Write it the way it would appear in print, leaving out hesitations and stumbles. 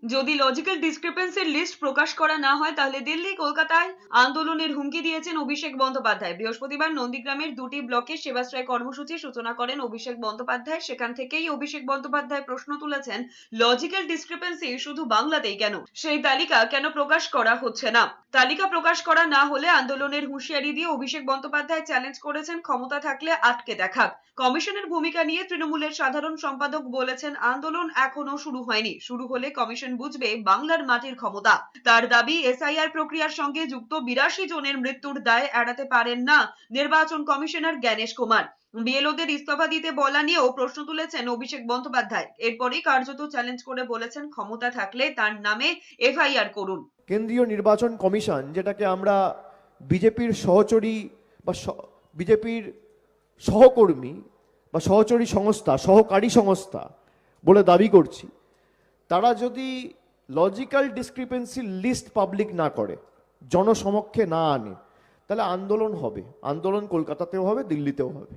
যদি logical ডিসক্রিপেন্সির list প্রকাশ করা না হয় তাহলে দিল্লি কলকাতায় আন্দোলনের হুমকি দিয়েছেন অভিষেক বন্দ্যোপাধ্যায়। বৃহস্পতিবার নন্দীগ্রামের দুটি ব্লকে সেবাশ্রয় কর্মসূচির সূচনা করেন অভিষেক বন্দ্যোপাধ্যায়। সেখান থেকেই অভিষেক বন্দ্যোপাধ্যায় প্রশ্ন তুলেছেন, লজিক্যাল ডিসক্রিপেন্সি শুধু বাংলাতেই কেন? সেই তালিকা কেন প্রকাশ করা হচ্ছে না? তালিকা প্রকাশ করা না হলে আন্দোলনের হুঁশিয়ারি দিয়ে অভিষেক বন্দ্যোপাধ্যায় চ্যালেঞ্জ করেছেন, ক্ষমতা থাকলে আটকে দেখাক। কমিশনের ভূমিকা নিয়ে তৃণমূলের সাধারণ সম্পাদক বলেছেন, আন্দোলন এখনো শুরু হয়নি, শুরু হলে কমিশন বুঝবে বাংলার মাটির ক্ষমতা। তার দাবি, এসআইআর প্রক্রিয়ার সঙ্গে যুক্ত 82 জনের মৃত্যুর দায় এড়াতে পারেন না নির্বাচন কমিশনার জ্ঞানেশ কুমার। বিএলওদের ইস্তফা দিতে বলা নিয়েও প্রশ্ন তুলেছেন অভিষেক বন্দ্যোপাধ্যায়। এরপরই কার্যত চ্যালেঞ্জ করে বলেছেন, ক্ষমতা থাকলে তার নামে এফআইআর করুন। কেন্দ্রীয় নির্বাচন কমিশন, যেটাকে আমরা বিজেপির সহচরী বা বিজেপির সহকর্মী বা সহচরী সংস্থা, সহকারী সংস্থা বলে দাবি করছি, তারা যদি লজিক্যাল ডিসক্রিপেন্সি লিস্ট পাবলিক না করে, জনসমক্ষে না আনে, তাহলে আন্দোলন হবে। আন্দোলন কলকাতাতেও হবে, দিল্লিতেও হবে।